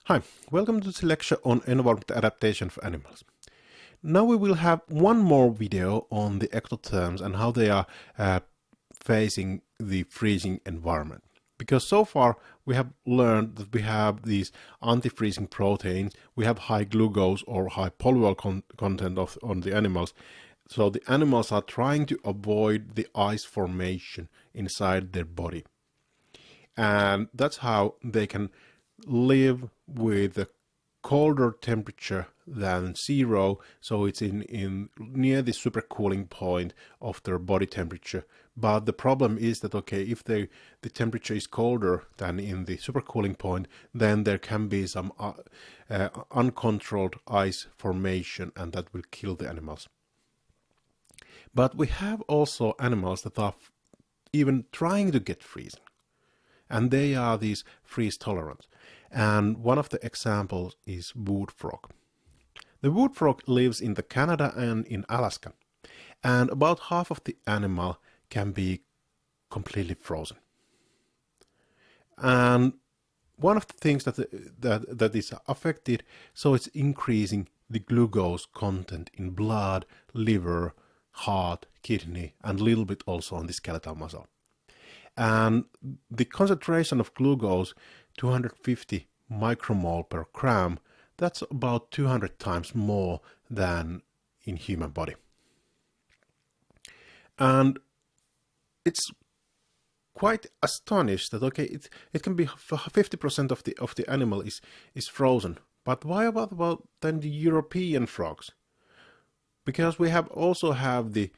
Hi, welcome to the lecture on environment adaptation for animals. Now we will have one more video on the ectotherms and how they are facing the freezing environment. Because so far we have learned that we have these anti-freezing proteins, we have high glucose or high polyol content on the animals. So the animals are trying to avoid the ice formation inside their body. And that's how they can live with a colder temperature than zero, so it's in near the supercooling point of their body temperature. But the problem is that if the temperature is colder than in the supercooling point, then there can be some uncontrolled ice formation, and that will kill the animals. But we have also animals that are even trying to get freezing, and they are these freeze tolerant. And one of the examples is wood frog. The wood frog lives in the Canada and in Alaska, and about half of the animal can be completely frozen. And one of the things that is affected, so it's increasing the glucose content in blood, liver, heart, kidney, and a little bit also on the skeletal muscle. And the concentration of glucose, 250 micromole per gram, that's about 200 times more than in human body. And it's quite astonished that it can be 50% of the animal is frozen. But why about then the European frogs? Because we also have the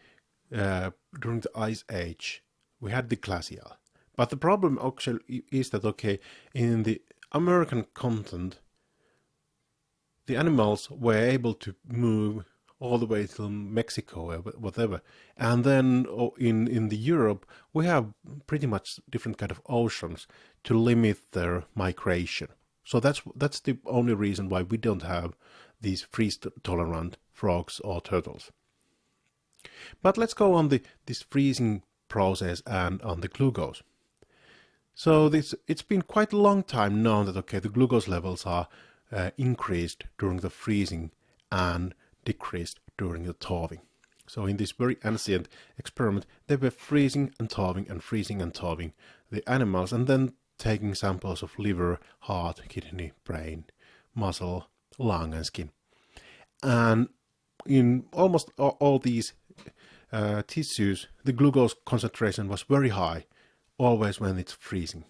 during the ice age we had the glacial. But the problem actually is that in the American continent the animals were able to move all the way to Mexico or whatever, and then in the Europe we have pretty much different kind of oceans to limit their migration. So that's the only reason why we don't have these freeze tolerant frogs or turtles. But let's go on this freezing process and on the glucose. So it's been quite a long time known that the glucose levels are increased during the freezing and decreased during the thawing. So in this very ancient experiment, they were freezing and thawing and freezing and thawing the animals, and then taking samples of liver, heart, kidney, brain, muscle, lung, and skin. And in almost all these tissues, the glucose concentration was very high, always when it's freezing.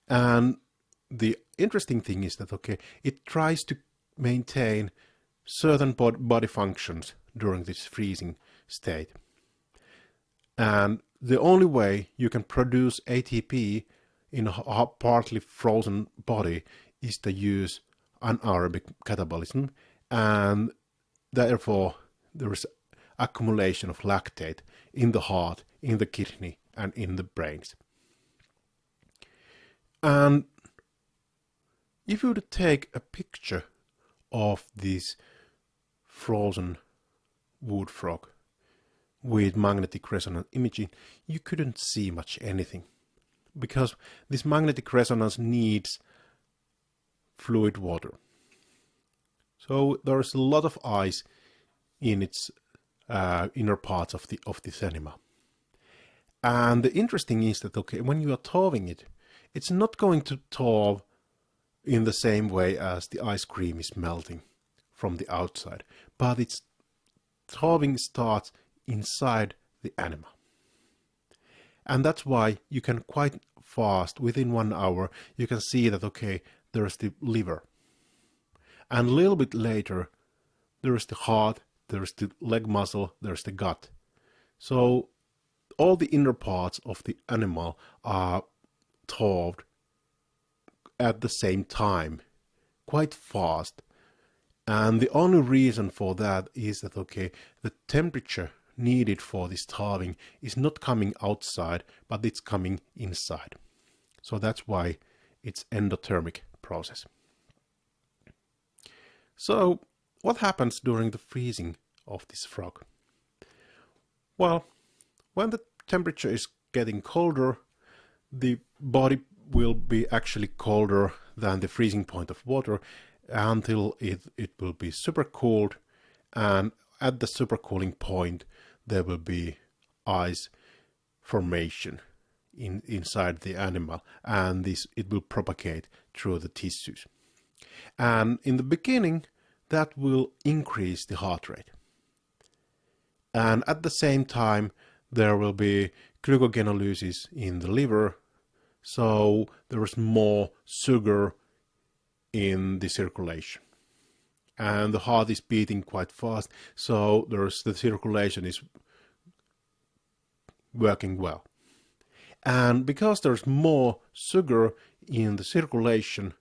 And the interesting thing is that it tries to maintain certain body functions during this freezing state. And the only way you can produce ATP in a partly frozen body is to use anaerobic catabolism, and therefore there is accumulation of lactate in the heart, in the kidney, and in the brains. And if you would take a picture of this frozen wood frog with magnetic resonance imaging, you couldn't see much anything, because this magnetic resonance needs fluid water. So there is a lot of ice in its inner parts of this animal. And the interesting is that when you are thawing it, it's not going to thaw in the same way as the ice cream is melting from the outside, but its thawing starts inside the animal. And that's why you can quite fast, within 1 hour, you can see that there's the liver, and a little bit later there's the heart, there's the leg muscle, there's the gut. So all the inner parts of the animal are thawed at the same time, quite fast. And the only reason for that is that the temperature needed for this thawing is not coming outside, but it's coming inside. So that's why it's endothermic process. So what happens during the freezing of this frog? Well, when the temperature is getting colder, the body will be actually colder than the freezing point of water until it will be super cooled, and at the supercooling point there will be ice formation inside the animal, and it will propagate through the tissues. And in the beginning that will increase the heart rate, and at the same time there will be glucogenolysis in the liver, so there is more sugar in the circulation, and the heart is beating quite fast, so the circulation is working well. And because there's more sugar in the circulation,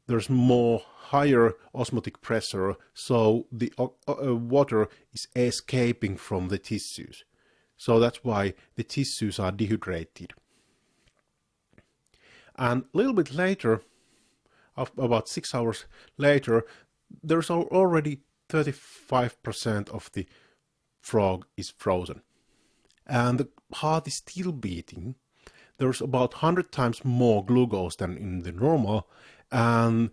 there's more higher osmotic pressure, so the water is escaping from the tissues. So that's why the tissues are dehydrated. And a little bit later, about 6 hours later, there's already 35% of the frog is frozen. And the heart is still beating. There's about 100 times more glucose than in the normal, and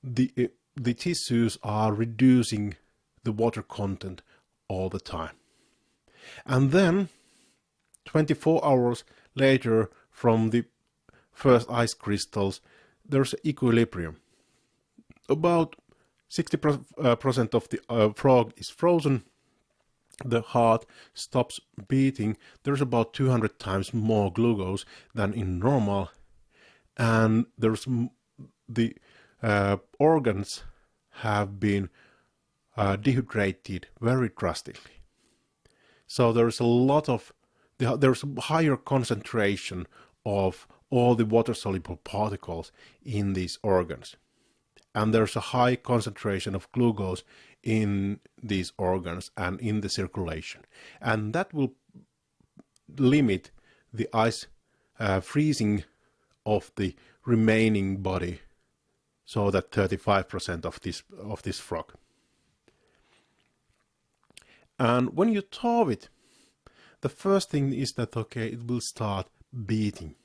the tissues are reducing the water content all the time. And then 24 hours later, from the first ice crystals, there's equilibrium. About 60% of the frog is frozen. The heart stops beating. There's about 200 times more glucose than in normal, and there's the organs have been dehydrated very drastically. So there's a lot of there's a higher concentration of all the water-soluble particles in these organs, and there's a high concentration of glucose in these organs and in the circulation, and that will limit the ice freezing of the remaining body, so that 35% of this frog. And when you thaw it, the first thing is that it will start beating,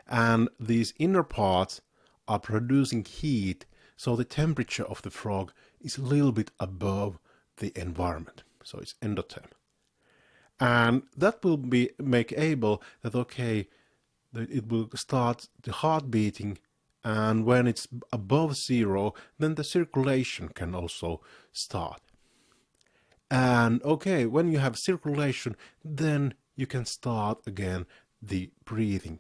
and these inner parts are producing heat, so the temperature of the frog is a little bit above the environment, so it's endotherm. And that will make able that it will start the heart beating, and when it's above zero, then the circulation can also start. And when you have circulation, then you can start again the breathing.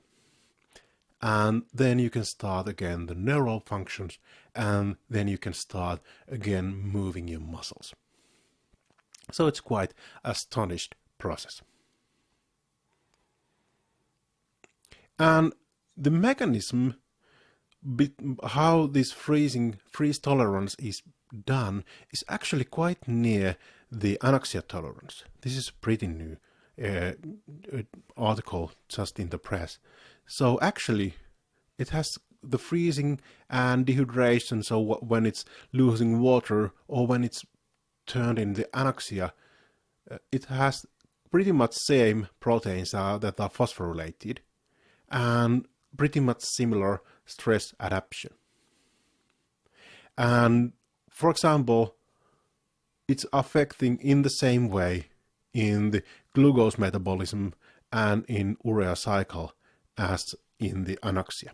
And then you can start again the neural functions, and then you can start again moving your muscles. So it's quite astonished process. And the mechanism, how this freeze tolerance is done, is actually quite near the anoxia tolerance. This is a pretty new article just in the press. So actually it has the freezing and dehydration, so when it's losing water or when it's turned in the anoxia, it has pretty much same proteins that are phosphorylated and pretty much similar stress adaptation. And for example, it's affecting in the same way in the glucose metabolism and in urea cycle as in the anoxia.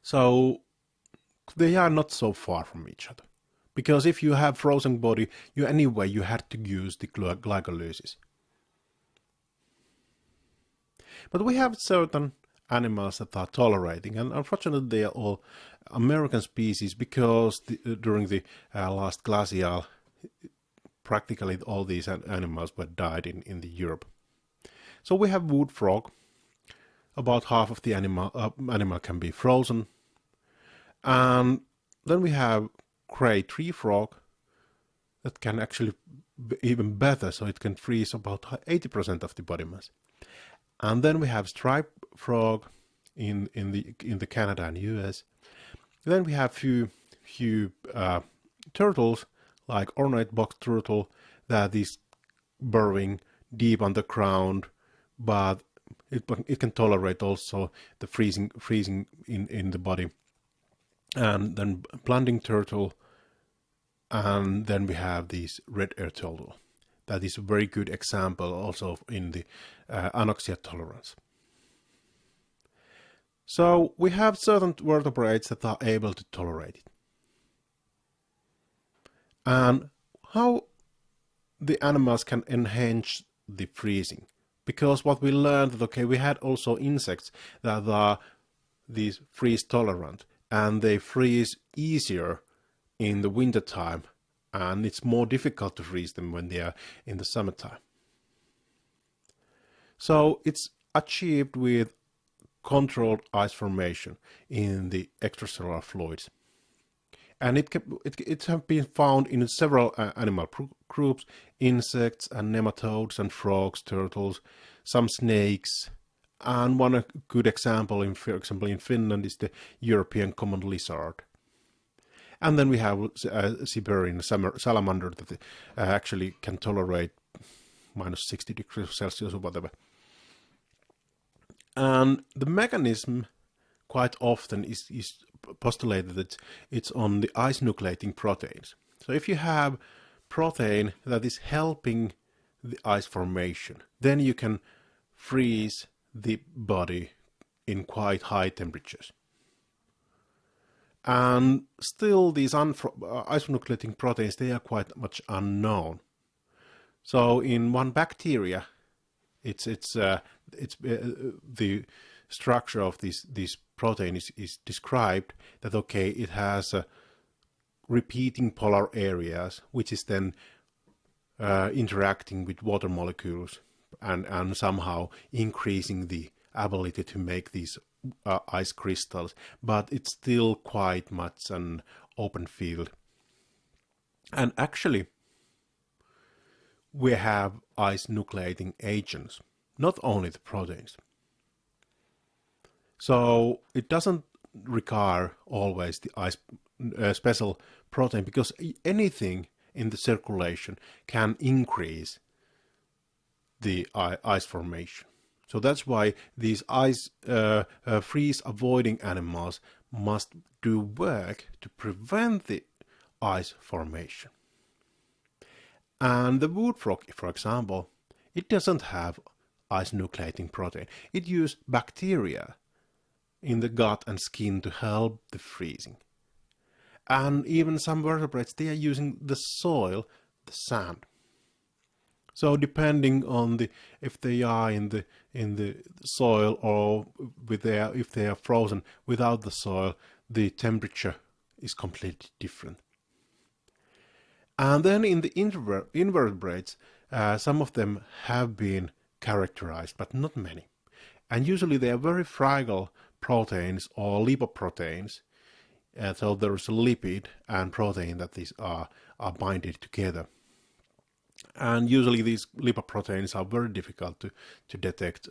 So they are not so far from each other, because if you have frozen body, you had to use the glycolysis. But we have certain animals that are tolerating, and unfortunately they are all American species, because during the last glacial, practically all these animals were died in the Europe. So we have wood frog. About half of the animal can be frozen. And then we have gray tree frog that can actually be even better, so it can freeze about 80% of the body mass. And then we have striped frog in the Canada and US. Then we have few turtles, like ornate box turtle, that is burrowing deep underground, but it can tolerate also the freezing in the body. And then blending turtle, and then we have this red ear turtle. That is a very good example also in the anoxia tolerance. So we have certain vertebrates that are able to tolerate it. And how the animals can enhance the freezing? Because what we learned that, okay, we had also insects that are these freeze tolerant, and they freeze easier in the winter time, and it's more difficult to freeze them when they are in the summertime. So it's achieved with controlled ice formation in the extracellular fluids. And it has been found in several animal groups: insects and nematodes and frogs, turtles, some snakes, and one good example, for example, in Finland is the European common lizard. And then we have Siberian salamander that actually can tolerate minus 60 degrees Celsius or whatever. And the mechanism quite often is postulated that it's on the ice nucleating proteins. So if you have protein that is helping the ice formation, then you can freeze the body in quite high temperatures. And still these ice nucleating proteins, they are quite much unknown. So in one bacteria, it's the structure of this protein is described that, okay, it has repeating polar areas, which is then interacting with water molecules and somehow increasing the ability to make these ice crystals, but it's still quite much an open field. And actually, we have ice nucleating agents, not only the proteins. So it doesn't require always the ice special protein, because anything in the circulation can increase the ice formation. So that's why these ice freeze avoiding animals must do work to prevent the ice formation. And the wood frog, for example, it doesn't have ice nucleating protein. It uses bacteria in the gut and skin to help the freezing. And even some vertebrates, they are using the soil, the sand. So depending on if they are in the soil or if they are frozen without the soil, the temperature is completely different. And then in the invertebrates, some of them have been characterized, but not many. And usually they are very fragile proteins or lipoproteins. So there's a lipid and protein that these are binded together. And usually these lipoproteins are very difficult to detect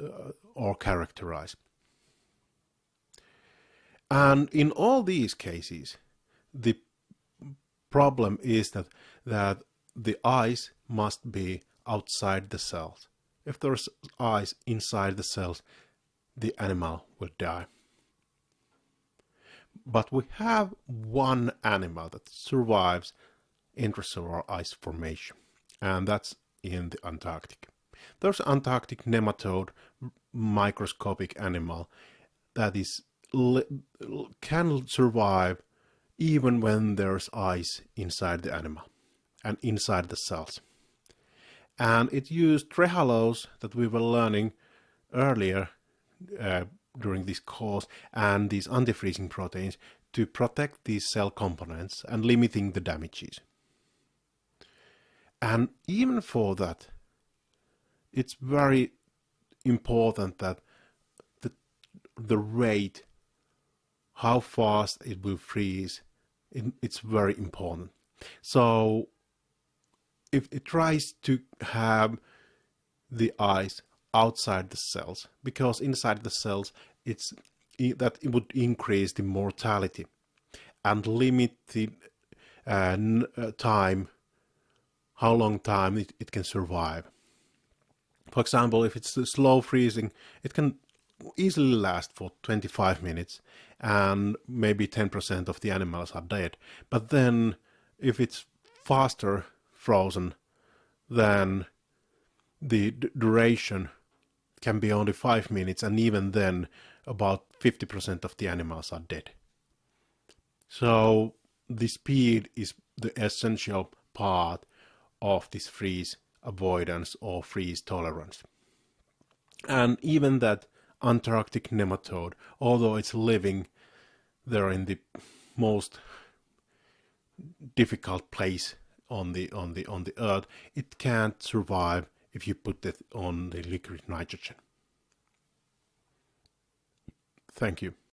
or characterize. And in all these cases, the problem is that the ice must be outside the cells. If there's ice inside the cells, the animal will die. But we have one animal that survives intracellular ice formation, and that's in the Antarctic. There's an Antarctic nematode, microscopic animal, that can survive even when there's ice inside the animal and inside the cells. And it used trehalose that we were learning earlier during this course, and these antifreezing proteins to protect these cell components and limiting the damages. And even for that, it's very important that the rate, how fast it will freeze, it's very important. So if it tries to have the ice outside the cells, because inside the cells it would increase the mortality and limit the time, how long time it can survive. For example, if it's slow freezing, it can easily last for 25 minutes and maybe 10% of the animals are dead. But then if it's faster frozen, then the duration can be only 5 minutes, and even then about 50% of the animals are dead. So the speed is the essential part of this freeze avoidance or freeze tolerance. And even that Antarctic nematode, although it's living there in the most difficult place on the earth, it can't survive if you put it on the liquid nitrogen. Thank you.